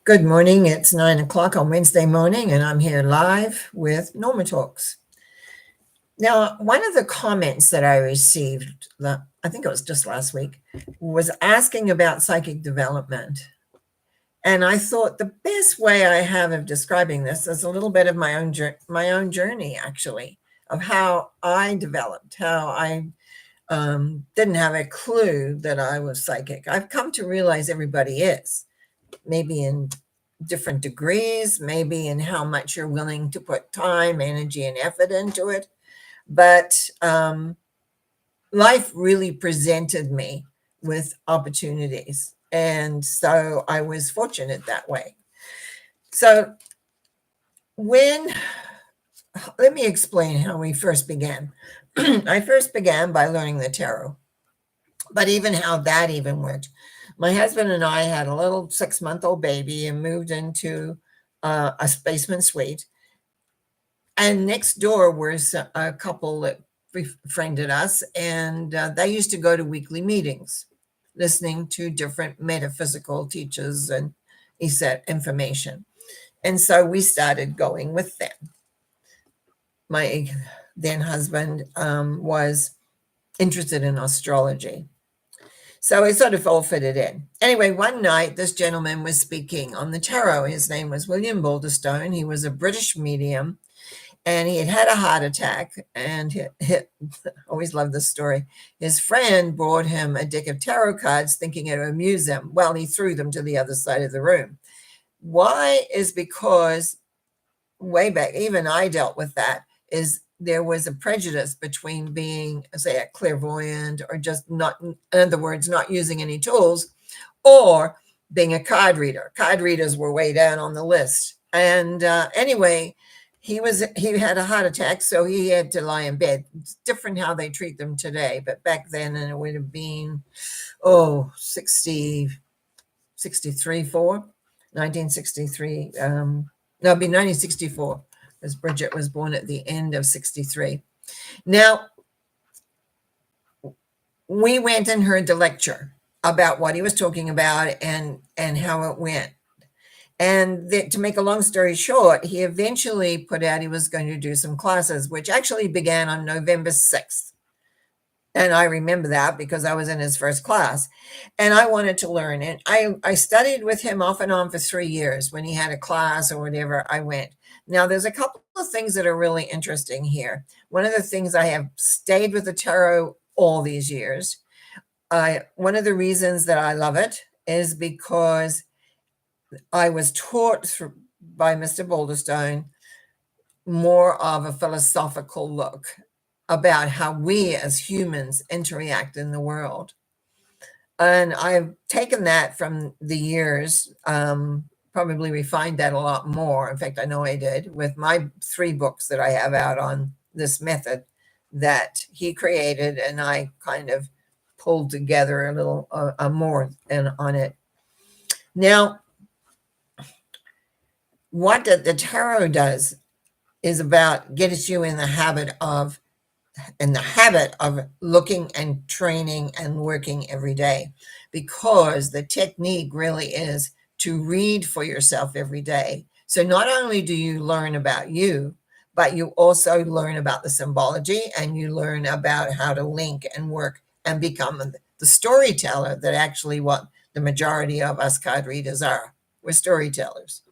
Good morning. It's 9 o'clock on Wednesday morning, and I'm here live with Norma Talks. Now, one of the comments that I received, I think it was just last week, was asking about psychic development. And I thought the best way I have of describing this is a little bit of my own journey, actually, of how I developed, how I didn't have a clue that I was psychic. I've come to realize everybody is, maybe in different degrees, maybe in how much you're willing to put time, energy, and effort into it. But life really presented me with opportunities. And so I was fortunate that way. So let me explain how we first began. I first began by learning the tarot, but even how that even went. My husband and I had a little 6-month-old baby and moved into a basement suite. And next door was a couple that befriended us, and they used to go to weekly meetings, listening to different metaphysical teachers and ESET information. And so we started going with them. My then husband was interested in astrology. So it sort of all fitted in. Anyway, one night, this gentleman was speaking on the tarot. His name was William Boulderstone. He was a British medium, and he had a heart attack. And always loved this story. His friend brought him a deck of tarot cards, thinking it would amuse him. Well, he threw them to the other side of the room. Why? Is because way back, even I dealt with that, is there was a prejudice between being, say, a clairvoyant or just not, in other words, not using any tools, or being a card reader. Card readers were way down on the list. And anyway, he had a heart attack, so he had to lie in bed. It's different how they treat them today, but back then, and it would have been, 63, 1963. No, it'd be 1964, because Bridget was born at the end of 63. Now, we went and heard the lecture about what he was talking about and how it went. And to make a long story short, he eventually put out he was going to do some classes, which actually began on November 6th. And I remember that because I was in his first class and I wanted to learn it. I studied with him off and on for 3 years. When he had a class or whatever, I went. Now, there's a couple of things that are really interesting here. One of the things, I have stayed with the tarot all these years. One of the reasons that I love it is because I was taught by Mr. Boulderstone more of a philosophical look about how we as humans interact in the world. And I've taken that from the years, probably refined that a lot more. In fact, I know I did with my 3 books that I have out on this method that he created, and I kind of pulled together a little more on it. Now, what the tarot does is about gets you in the habit of looking and training and working every day, because the technique really is to read for yourself every day. So not only do you learn about you, but you also learn about the symbology, and you learn about how to link and work and become the storyteller that actually what the majority of us card readers are. We're storytellers.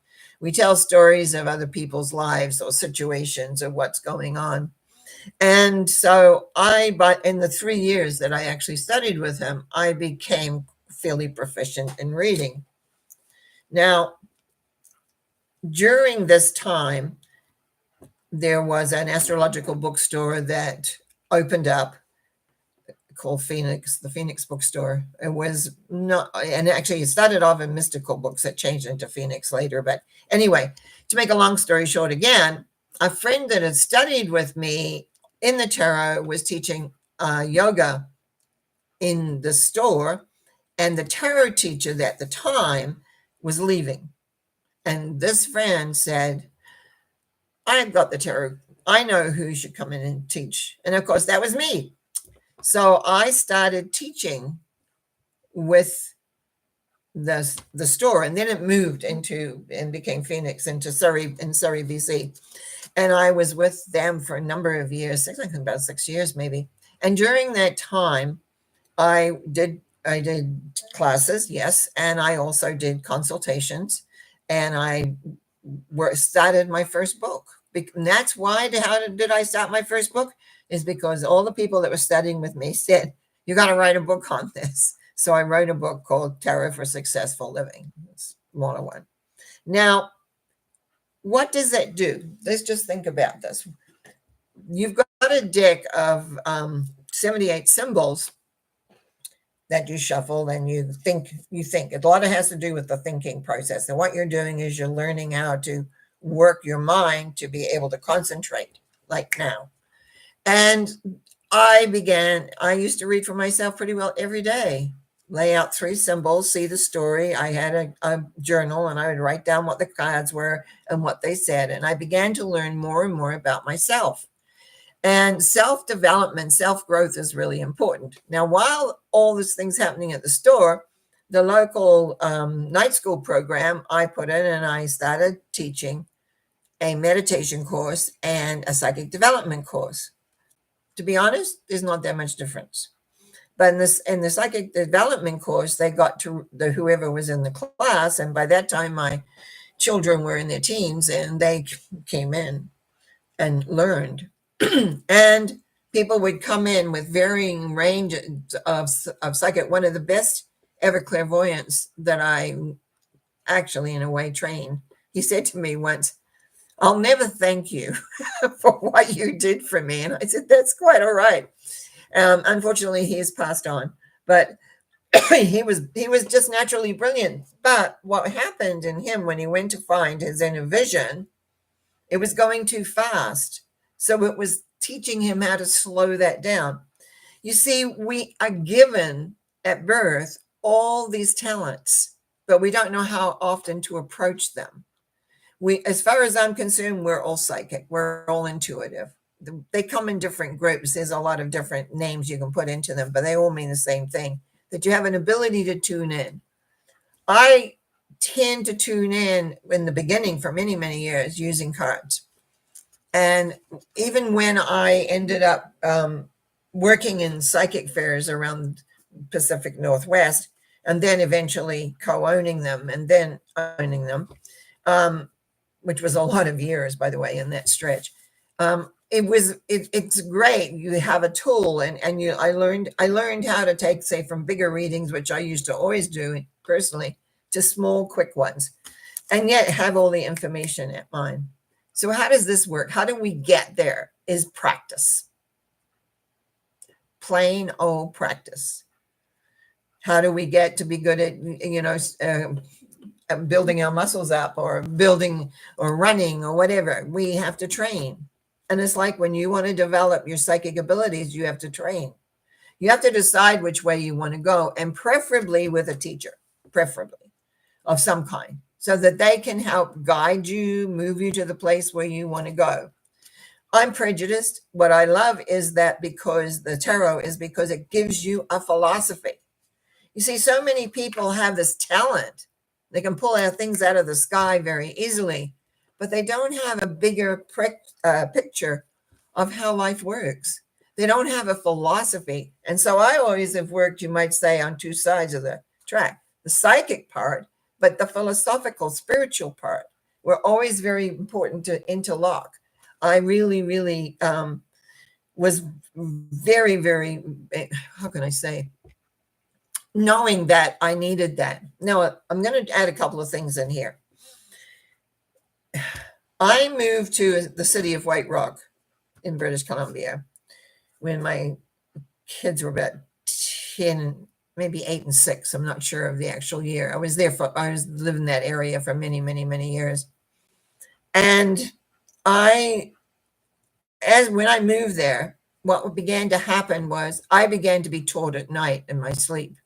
We tell stories of other people's lives or situations or what's going on. And so but in the 3 years that I actually studied with him, I became fairly proficient in reading. Now, during this time, there was an astrological bookstore that opened up called the Phoenix Bookstore. It was not, and actually it started off in mystical books that changed into Phoenix later. But anyway, to make a long story short, again, a friend that had studied with me in the tarot was teaching yoga in the store, and the tarot teacher at the time was leaving. And this friend said, I've got the tarot. I know who should come in and teach. And of course, that was me. So I started teaching with the store, and then it moved into and became Phoenix into Surrey in Surrey, BC. And I was with them for a number of years, I think about 6 years maybe. And during that time, I did classes, yes, and I also did consultations, and I started my first book. And that's why. How did I start my first book? Is because all the people that were studying with me said, "You got to write a book on this." So I wrote a book called Tarot for Successful Living. It's one on one. Now, what does that do? Let's just think about this. You've got a deck of 78 symbols that you shuffle, and you think a lot of it has to do with the thinking process, and what you're doing is you're learning how to work your mind to be able to concentrate, like now. And I used to read for myself pretty well every day, lay out 3 symbols, see the story. I had a journal, and I would write down what the cards were and what they said, and I began to learn more and more about myself. And self-development, self-growth is really important. Now, while all this thing's happening at the store, the local night school program, I put in and I started teaching a meditation course and a psychic development course. To be honest, there's not that much difference. But in the psychic development course, they got to whoever was in the class, and by that time my children were in their teens, and they came in and learned. And people would come in with varying ranges of psychic. One of the best ever clairvoyants that I actually, in a way, trained, he said to me once, "I'll never thank you for what you did for me." And I said, "That's quite all right." Unfortunately, he has passed on, but he was just naturally brilliant. But what happened in him when he went to find his inner vision, it was going too fast. So it was teaching him how to slow that down. You see, we are given at birth all these talents, but we don't know how often to approach them. As far as I'm concerned, we're all psychic. We're all intuitive. They come in different groups. There's a lot of different names you can put into them, but they all mean the same thing, that you have an ability to tune in. I tend to tune in the beginning for many, many years using cards. And even when I ended up working in psychic fairs around Pacific Northwest, and then eventually co-owning them and then owning them, which was a lot of years, by the way, in that stretch. It's great. You have a tool, and I learned how to take, say, from bigger readings, which I used to always do personally, to small, quick ones, and yet have all the information at mine. So how does this work? How do we get there? Is practice. Plain old practice. How do we get to be good at building our muscles up, or building or running or whatever? We have to train. And it's like when you want to develop your psychic abilities, you have to train. You have to decide which way you want to go, and preferably with a teacher, preferably of some kind, so that they can help guide you, move you to the place where you want to go. I'm prejudiced. What I love is that because the tarot it gives you a philosophy. You see, so many people have this talent. They can pull out things out of the sky very easily, but they don't have a bigger picture of how life works. They don't have a philosophy. And so I always have worked, you might say, on 2 sides of the track, the psychic part, but the philosophical, spiritual part were always very important to interlock. I really, really was very, very, how can I say, knowing that I needed that. Now, I'm going to add a couple of things in here. I moved to the city of White Rock in British Columbia when my kids were about 10, maybe 8 and 6. I'm not sure of the actual year. I was living in that area for many, many, many years. And when I moved there, what began to happen was I began to be taught at night in my sleep.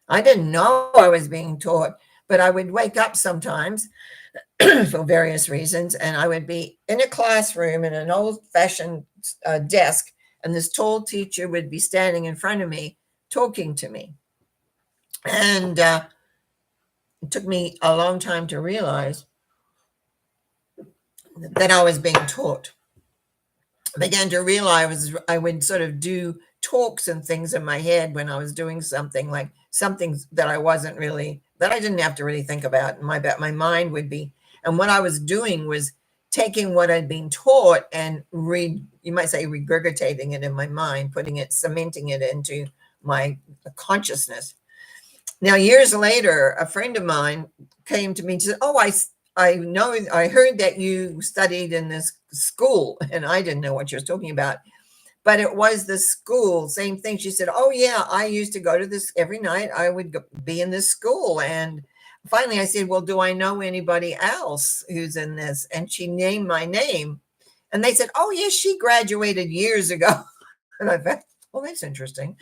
I didn't know I was being taught, but I would wake up sometimes for various reasons, and I would be in a classroom in an old-fashioned desk, and this tall teacher would be standing in front of me talking to me. And it took me a long time to realize that I was being taught. I began to realize I would sort of do talks and things in my head when I was doing something, like something that I wasn't really, that I didn't have to really think about. My mind would be, and what I was doing was taking what I'd been taught and you might say regurgitating it in my mind, putting it, cementing it into my consciousness. Now, years later, a friend of mine came to me and said, "Oh, I know, I heard that you studied in this school," and I didn't know what she was talking about, but it was the school, same thing. She said, "Oh yeah, I used to go to this every night. I would be in this school." And finally I said, "Well, do I know anybody else who's in this?" And she named my name, and they said, "Oh yes, she graduated years ago." And I thought, well, that's interesting.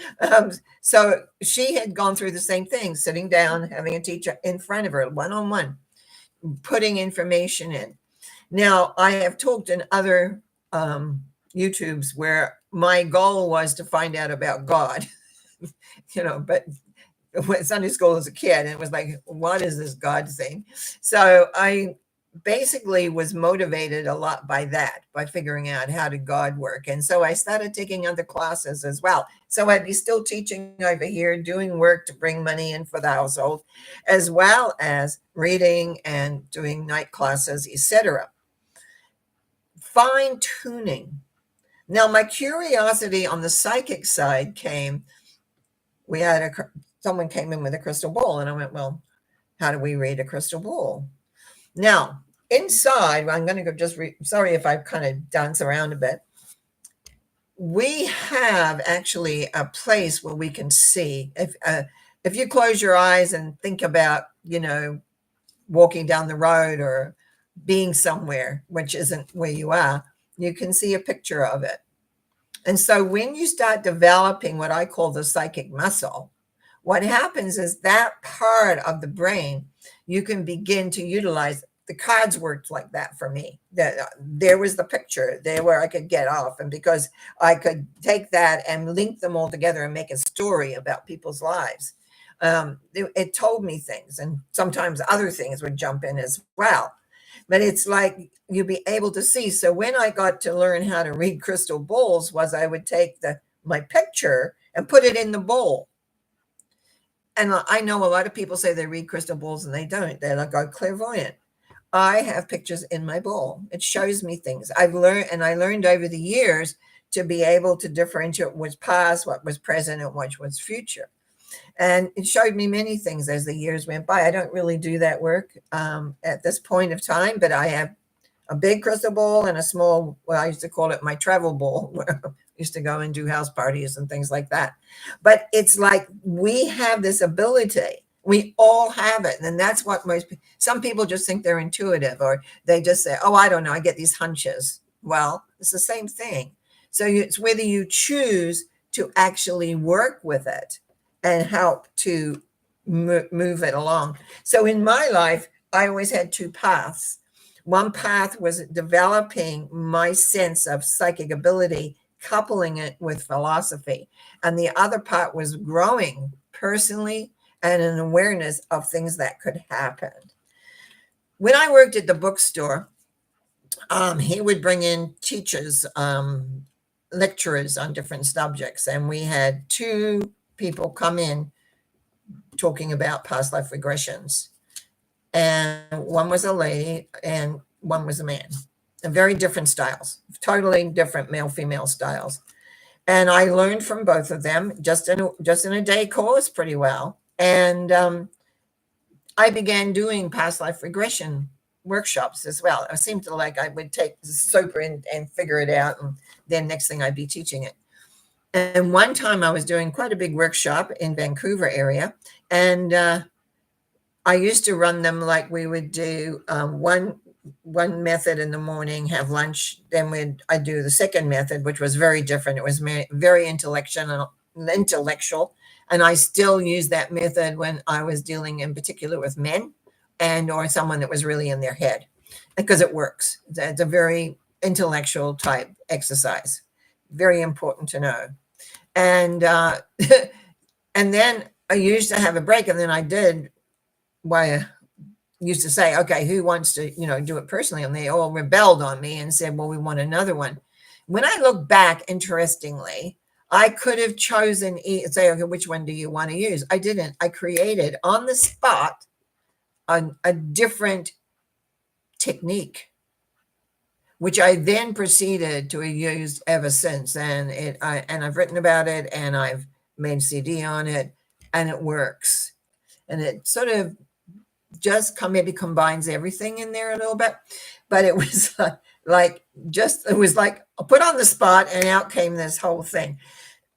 So she had gone through the same thing, sitting down, having a teacher in front of her, one-on-one, putting information in. Now, I have talked in other YouTubes where my goal was to find out about God, but when Sunday school as a kid, and it was like, what is this God thing? So I basically was motivated a lot by that, by figuring out how did God work. And so I started taking other classes as well. So I'd be still teaching over here, doing work to bring money in for the household, as well as reading and doing night classes, etc. Fine tuning. Now, my curiosity on the psychic side came, someone came in with a crystal ball, and I went, well, how do we read a crystal ball? Now, inside, I'm going to go sorry if I kind of dance around a bit. We have actually a place where we can see. If you close your eyes and think about, walking down the road or being somewhere, which isn't where you are, you can see a picture of it. And so when you start developing what I call the psychic muscle, what happens is that part of the brain, you can begin to utilize. The cards worked like that for me. There was the picture there where I could get off. And because I could take that and link them all together and make a story about people's lives, it told me things. And sometimes other things would jump in as well. But it's like you'd be able to see. So when I got to learn how to read crystal balls, was I would take my picture and put it in the bowl. And I know a lot of people say they read crystal balls and they don't. They're like clairvoyant. I have pictures in my bowl. It shows me things. I learned over the years to be able to differentiate what was past, what was present, and what was future. And it showed me many things as the years went by. I don't really do that work at this point of time, but I have a big crystal ball and a small, well, I used to call it my travel ball, where I used to go and do house parties and things like that. But it's like we have this ability. We all have it. And that's what some people just think they're intuitive, or they just say, oh, I don't know, I get these hunches. Well, it's the same thing. So it's whether you choose to actually work with it and help to move it along. So in my life, I always had two paths. One path was developing my sense of psychic ability, coupling it with philosophy. And the other part was growing personally and an awareness of things that could happen. When I worked at the bookstore, he would bring in teachers, lecturers on different subjects. And we had two people come in talking about past life regressions. And one was a lady and one was a man. And very different styles, totally different male-female styles. And I learned from both of them just in a day course pretty well. And I began doing past life regression workshops as well. It seemed to like I would take the super and figure it out, and then next thing I'd be teaching it. And one time I was doing quite a big workshop in Vancouver area, and I used to run them like we would do one method in the morning, have lunch, then I'd do the second method, which was very different. It was very intellectual, and I still use that method when I was dealing in particular with men or someone that was really in their head, because it works. It's a very intellectual type exercise, very important to know. And and then I used to have a break, and then I did, used to say, okay, who wants to, do it personally? And they all rebelled on me and said, well, we want another one. When I look back, interestingly, I could have chosen, say, okay, which one do you want to use? I didn't. I created on the spot a different technique, which I then proceeded to use ever since. And I've written about it, and I've made CD on it, and it works. And it sort of just maybe combines everything in there a little bit, but it was it was like put on the spot, and out came this whole thing.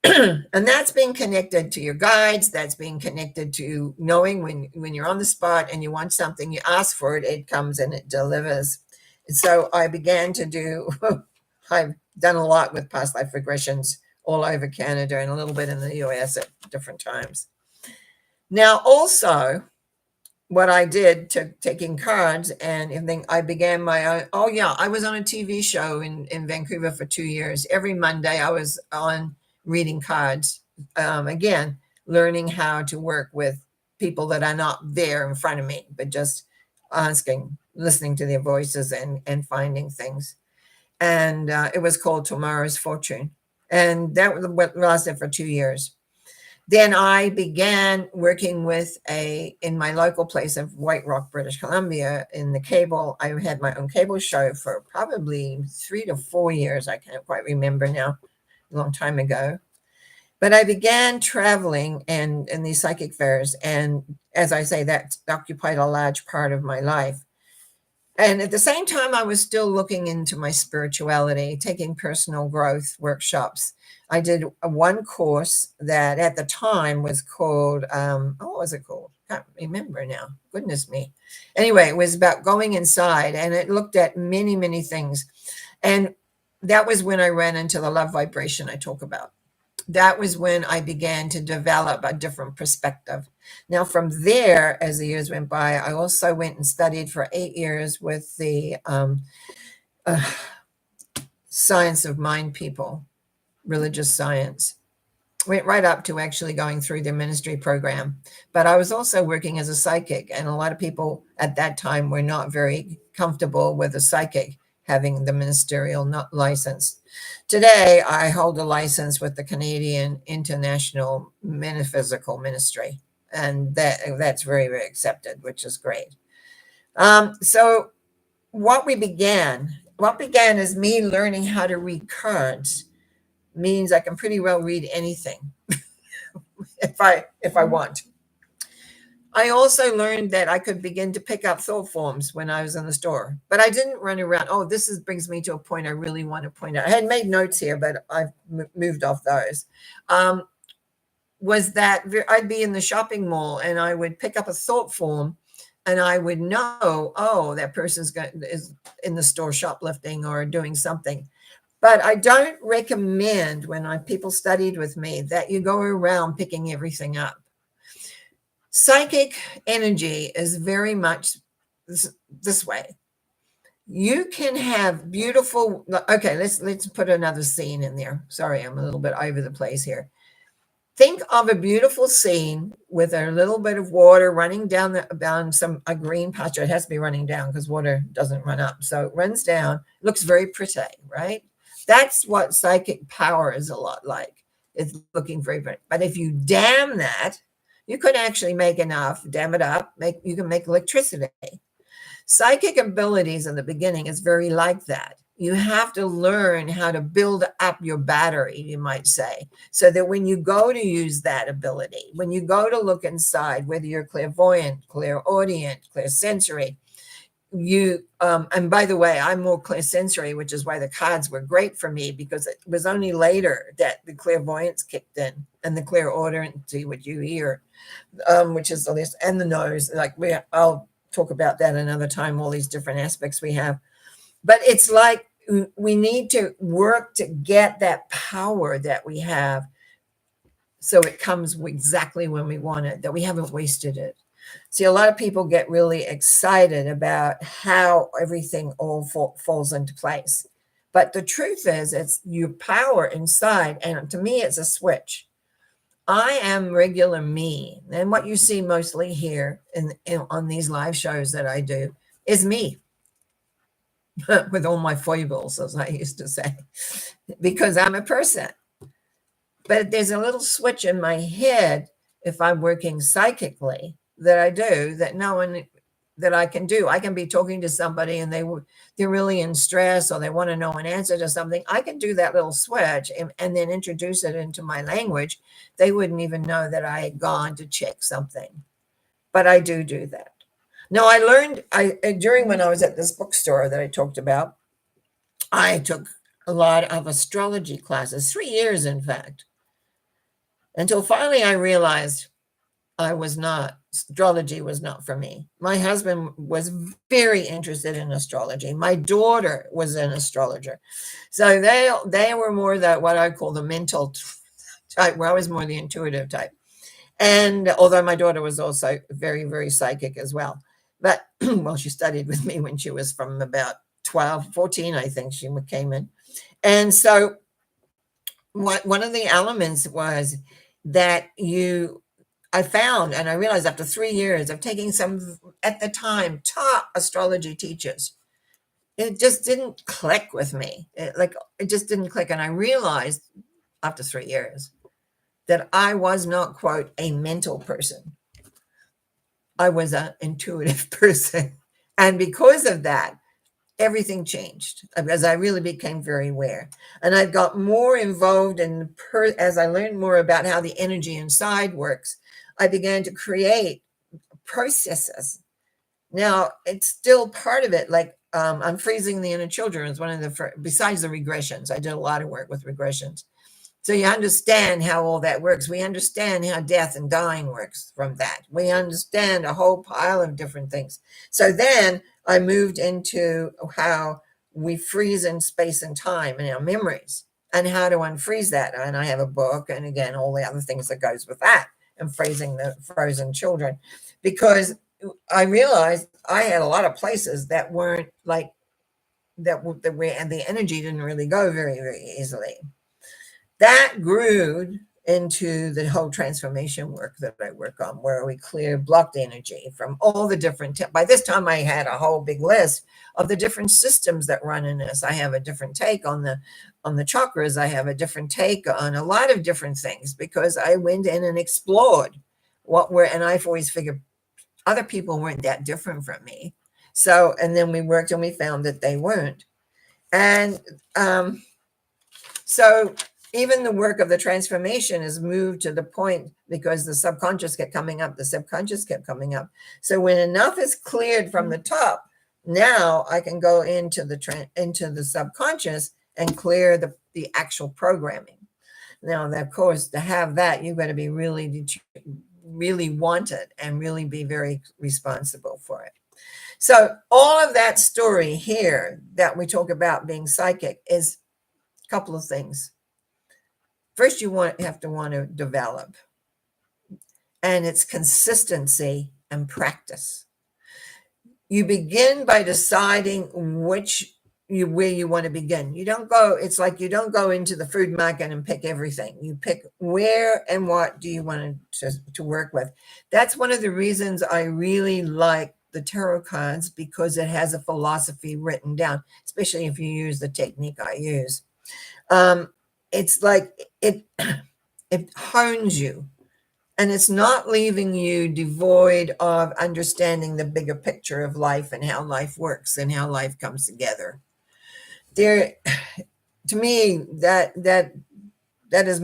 And that's being connected to your guides. That's being connected to knowing when you're on the spot and you want something, you ask for it, it comes and it delivers. And so I began to do, I've done a lot with past life regressions all over Canada and a little bit in the US at different times. Now, also, what I did to taking cards and everything, I began my own. Oh, yeah, I was on a TV show in Vancouver for 2 years. Every Monday, I was on reading cards. Again, learning how to work with people that are not there in front of me, but just asking, listening to their voices and finding things. And it was called Tomorrow's Fortune. And that lasted for 2 years. Then I began working in my local place of White Rock, British Columbia, in the cable. I had my own cable show for probably 3 to 4 years. I can't quite remember now, a long time ago. But I began traveling and in these psychic fairs. And as I say, that occupied a large part of my life. And at the same time, I was still looking into my spirituality, taking personal growth workshops. I did one course that at the time was called, what was it called? I can't remember now. Goodness me. Anyway, it was about going inside, and it looked at many, many things. And that was when I ran into the love vibration I talk about. That was when I began to develop a different perspective. Now, from there, as the years went by, I also went and studied for 8 years with the science of mind people, religious science. Went right up to actually going through their ministry program. But I was also working as a psychic, and a lot of people at that time were not very comfortable with a psychic having the ministerial license. Today, I hold a license with the Canadian International Metaphysical Ministry, and that's very, very accepted, which is great. So what began as me learning how to read cards means I can pretty well read anything if I want. I also learned that I could begin to pick up thought forms when I was in the store, but I didn't run around. Oh, brings me to a point I really want to point out. I had made notes here, but I've moved off those. Was that I'd be in the shopping mall and I would pick up a thought form, and I would know, oh, that person's is in the store shoplifting or doing something. But I don't recommend when people studied with me that you go around picking everything up. Psychic energy is very much this way. You can have beautiful. Okay, let's put another scene in there. Sorry, I'm a little bit over the place here. Think of a beautiful scene with a little bit of water running down a green patch. It has to be running down because water doesn't run up. So it runs down. Looks very pretty, right? That's what psychic power is a lot like. It's looking very pretty. But if you dam that, you could actually make enough, dam it up, you can make electricity. Psychic abilities in the beginning is very like that. You have to learn how to build up your battery, you might say, so that when you go to use that ability, when you go to look inside, whether you're clairvoyant, clairaudient, clairsensory, and by the way, I'm more clairsensory, which is why the cards were great for me, because it was only later that the clairvoyance kicked in and the clairaudient, what you hear, which is the list, and the nose. I'll talk about that another time, all these different aspects we have. But it's like we need to work to get that power that we have so it comes exactly when we want it, that we haven't wasted it. See, a lot of people get really excited about how everything all falls into place. But the truth is, it's your power inside. And to me, it's a switch. I am regular me. And what you see mostly here on these live shows that I do is me with all my foibles, as I used to say, because I'm a person. But there's a little switch in my head if I'm working psychically that I do that no one that I can do. I can be talking to somebody and they're really in stress or they want to know an answer to something. I can do that little switch and then introduce it into my language. They wouldn't even know that I had gone to check something. But I do that. Now I learned during when I was at this bookstore that I talked about, I took a lot of astrology classes, 3 years in fact, until finally I realized astrology was not for me. My husband was very interested in astrology. My daughter was an astrologer. So they were more that what I call the mental type, where I was more the intuitive type. And although my daughter was also very, very psychic as well. But well, she studied with me when she was from about 12, 14, I think she came in. And so one of the elements was that I found, and I realized after 3 years of taking some, at the time, top astrology teachers, it just didn't click with me. It just didn't click. And I realized after 3 years that I was not, quote, a mental person. I was an intuitive person. And because of that, everything changed because I really became very aware. And I got more involved as I learned more about how the energy inside works, I began to create processes. Now, it's still part of it. Like unfreezing the inner children is one of besides the regressions. I did a lot of work with regressions. So you understand how all that works. We understand how death and dying works from that. We understand a whole pile of different things. So then I moved into how we freeze in space and time in our memories and how to unfreeze that. And I have a book, and again, all the other things that goes with that, and freezing the frozen children, because I realized I had a lot of places that weren't like that, and the energy didn't really go very, very easily. That grew into the whole transformation work that I work on, where we clear blocked energy from all the different. By this time, I had a whole big list of the different systems that run in this. I have a different take on the chakras. I have a different take on a lot of different things because I went in and explored and I've always figured other people weren't that different from me. So, and then we worked and we found that they weren't. And so even the work of the transformation has moved to the point because the subconscious kept coming up, the subconscious kept coming up. So when enough is cleared from the top, now I can go into the subconscious and clear the actual programming. Now, of course, to have that, you've got to be really, really want it and really be very responsible for it. So all of that story here that we talk about being psychic is a couple of things. First, you have to want to develop, and it's consistency and practice. You begin by deciding where you want to begin. It's like you don't go into the food market and pick everything. You pick where and what do you want to work with. That's one of the reasons I really like the tarot cards, because it has a philosophy written down, especially if you use the technique I use. It's like it hones you, and it's not leaving you devoid of understanding the bigger picture of life and how life works and how life comes together. To me, that's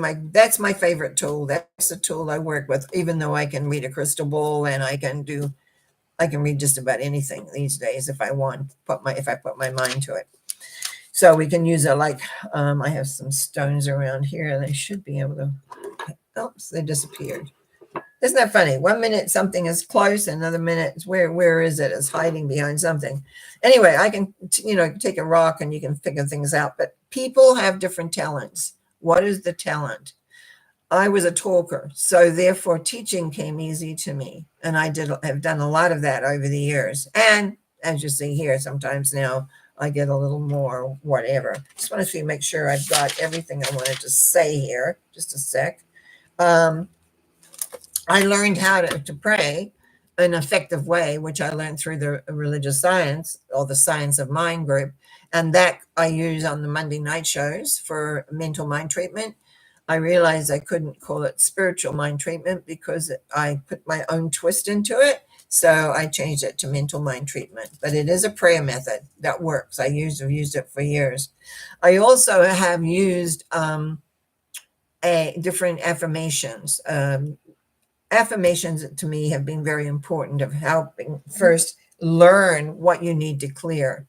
my favorite tool. That's the tool I work with, even though I can read a crystal ball and I can read just about anything these days if I put my mind to it. So we can use it like, I have some stones around here and I should be able to, oops, they disappeared. Isn't that funny? 1 minute something is close, another minute, where is it? It's hiding behind something. Anyway, I can, take a rock and you can figure things out, but people have different talents. What is the talent? I was a talker, so therefore teaching came easy to me. And I have done a lot of that over the years. And as you see here, sometimes now I get a little more whatever. Just want to make sure I've got everything I wanted to say here. Just a sec. I learned how to pray an effective way, which I learned through the religious science or the science of mind group. And that I use on the Monday night shows for mental mind treatment. I realized I couldn't call it spiritual mind treatment because I put my own twist into it. So I changed it to mental mind treatment. But it is a prayer method that works. I've used it for years. I also have used different affirmations. Affirmations to me have been very important of helping first learn what you need to clear.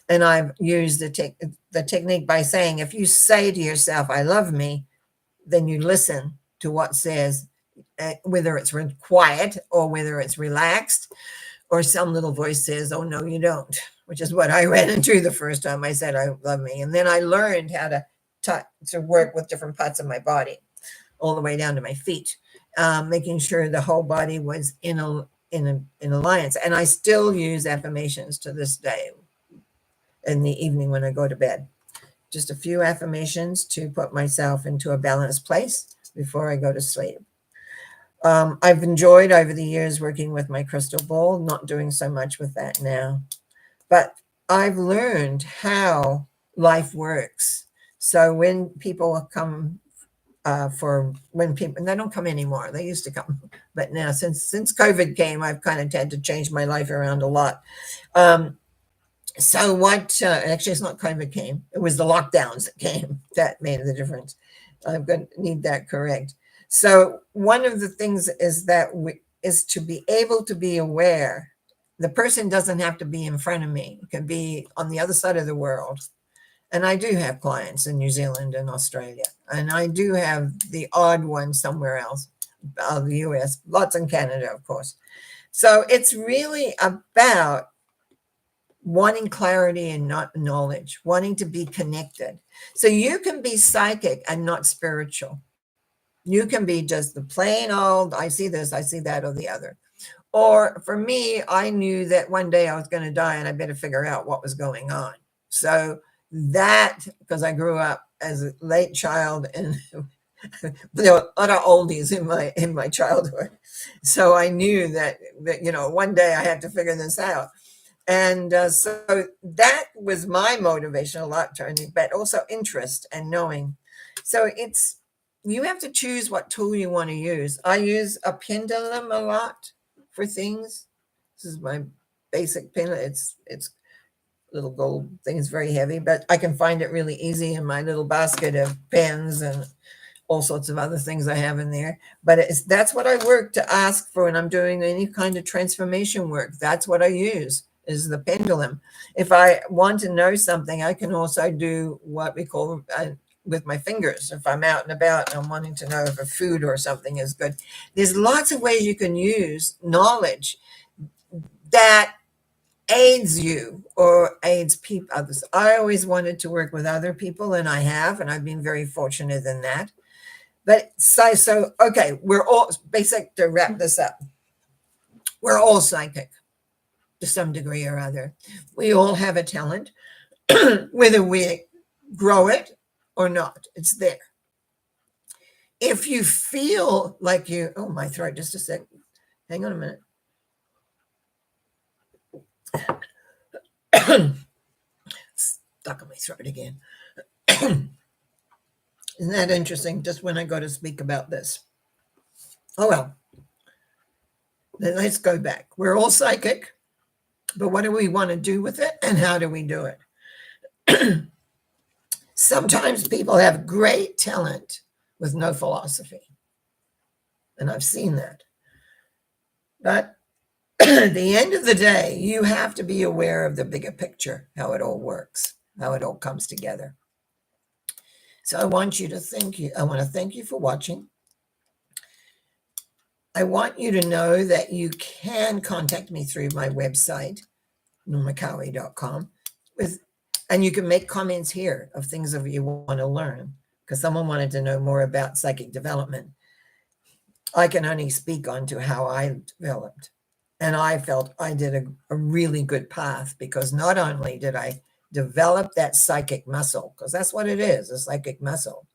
And I've used the technique by saying, if you say to yourself, I love me, then you listen to what says, whether it's quiet or whether it's relaxed, or some little voice says, oh, no, you don't, which is what I ran into the first time I said, I love me. And then I learned how to work with different parts of my body, all the way down to my feet, making sure the whole body was in alliance. And I still use affirmations to this day in the evening when I go to bed. Just a few affirmations to put myself into a balanced place before I go to sleep. I've enjoyed over the years working with my crystal ball, not doing so much with that now. But I've learned how life works. So when people come for when people, and they don't come anymore, they used to come, but now since COVID came, I've kind of had to change my life around a lot. So what actually, it's not COVID came, it was the lockdowns that came that made the difference. I'm going to need that correct. So one of the things is that is to be able to be aware. The person doesn't have to be in front of me, it can be on the other side of the world. And I do have clients in New Zealand and Australia, and I do have the odd one somewhere else, the US, lots in Canada, of course. So it's really about wanting clarity and not knowledge, wanting to be connected. So you can be psychic and not spiritual. You can be just the plain old, I see this, I see that, or the other. Or for me, I knew that one day I was going to die and I better figure out what was going on. So that, because I grew up as a late child and there were other oldies in my childhood. So I knew that one day I had to figure this out. And so that was my motivation a lot, Tony, but also interest and knowing. So you have to choose what tool you want to use. I use a pendulum a lot for things. This is my basic pendulum. It's little gold thing. It's very heavy, but I can find it really easy in my little basket of pens and all sorts of other things I have in there. But that's what I work to ask for when I'm doing any kind of transformation work. That's what I use, is the pendulum. If I want to know something, I can also do what we call with my fingers. If I'm out and about and I'm wanting to know if a food or something is good, there's lots of ways you can use knowledge that aids you or aids people others. I always wanted to work with other people, and I have, and I've been very fortunate in that. But so okay, we're all basic to wrap this up. We're all psychic to some degree or other. We all have a talent, whether we grow it or not. It's there. If you feel like oh, my throat, just a sec. Hang on a minute. Stuck in my throat again. Isn't that interesting? Just when I go to speak about this. Oh, well. Then let's go back. We're all psychic, but what do we want to do with it, and how do we do it? Sometimes people have great talent with no philosophy, and I've seen that. But at the end of the day, you have to be aware of the bigger picture, how it all works, how it all comes together. So I want to thank you for watching. I want you to know that you can contact me through my website, normacowie.com, and you can make comments here of things that you want to learn, because someone wanted to know more about psychic development. I can only speak on to how I developed. And I felt I did a really good path, because not only did I develop that psychic muscle, because that's what it is, a psychic muscle,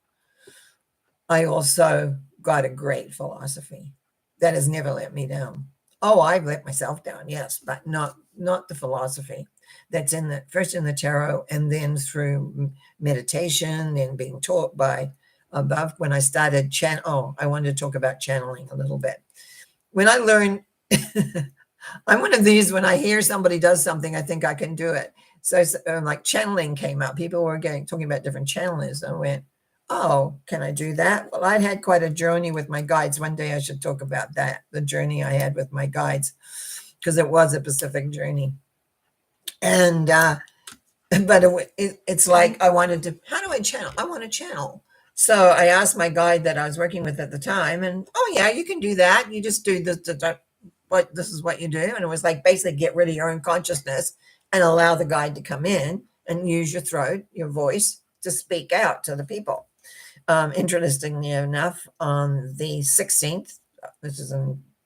I also got a great philosophy. that has never let me down. Oh, I've let myself down, yes, but not the philosophy that's in the first in the tarot, and then through meditation, then being taught by above. When I started I wanted to talk about channeling a little bit. When I learned, I'm one of these, when I hear somebody does something, I think I can do it. So like channeling came up. People were talking about different channelers. I went, oh, can I do that? Well, I had quite a journey with my guides. One day I should talk about that, the journey I had with my guides, because it was a Pacific journey. And, but it's like I wanted to, how do I channel? I want to channel. So I asked my guide that I was working with at the time, and oh, yeah, you can do that. You just do this, this is what you do. And it was like basically get rid of your own consciousness and allow the guide to come in and use your throat, your voice to speak out to the people. Interestingly enough, on the 16th, this is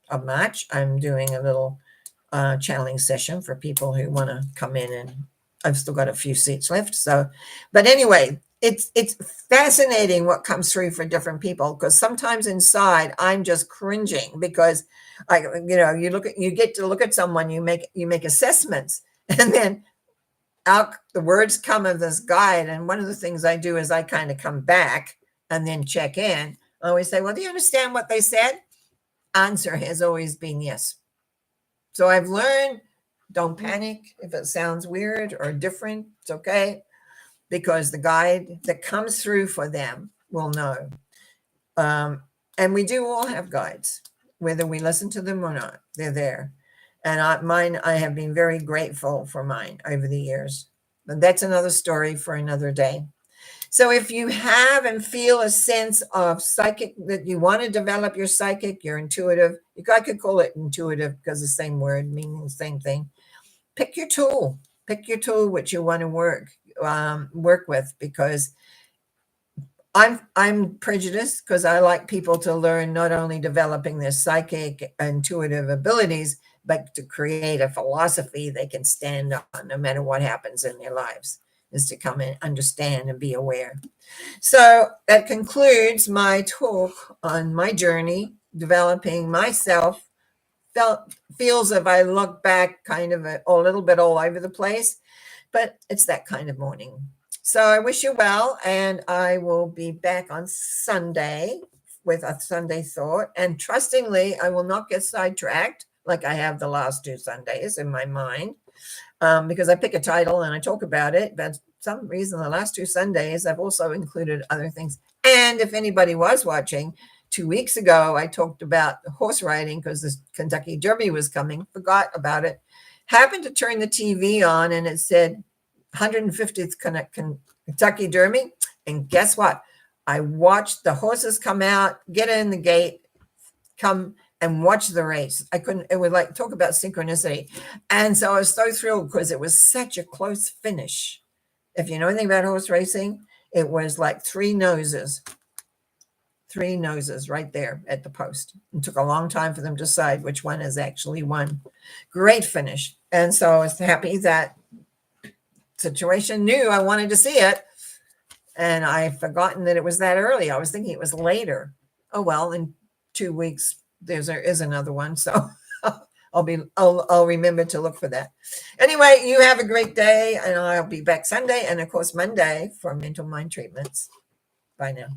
of March, I'm doing a little channeling session for people who want to come in, and I've still got a few seats left. So, but anyway, it's fascinating what comes through for different people, because sometimes inside I'm just cringing because you get to look at someone, you make assessments, and then out the words come of this guide. And one of the things I do is I kind of come back and then check in. I always say, well, do you understand what they said? Answer has always been yes. So I've learned, don't panic if it sounds weird or different. It's okay, because the guide that comes through for them will know. And we do all have guides, whether we listen to them or not. They're there. And I have been very grateful for mine over the years. But that's another story for another day. So if you have and feel a sense of psychic, that you want to develop your psychic, your intuitive, I could call it intuitive because the same word meaning the same thing. Pick your tool. Pick your tool which you want to work with, because I'm prejudiced, because I like people to learn not only developing their psychic intuitive abilities, but to create a philosophy they can stand on no matter what happens in their lives, is to come and understand and be aware. So that concludes my talk on my journey developing myself. Feels, if I look back, kind of a little bit all over the place, but it's that kind of morning. So I wish you well, and I will be back on Sunday with a Sunday thought. And trustingly, I will not get sidetracked like I have the last 2 Sundays in my mind, because I pick a title and I talk about it. But for some reason, the last 2 Sundays, I've also included other things. And if anybody was watching, 2 weeks ago, I talked about horse riding because the Kentucky Derby was coming, forgot about it, happened to turn the TV on, and it said 150th Kentucky Derby. And guess what? I watched the horses come out, get in the gate, come and watch the race. It was like, talk about synchronicity. And so I was so thrilled because it was such a close finish. If you know anything about horse racing, it was like 3 noses right there at the post. It took a long time for them to decide which one has actually won. Great finish. And so I was happy that situation, knew I wanted to see it. And I've forgotten that it was that early. I was thinking it was later. Oh, well, in 2 weeks, there is another one. So I'll remember to look for that. Anyway, you have a great day, and I'll be back Sunday and of course Monday for mental mind treatments. Bye now.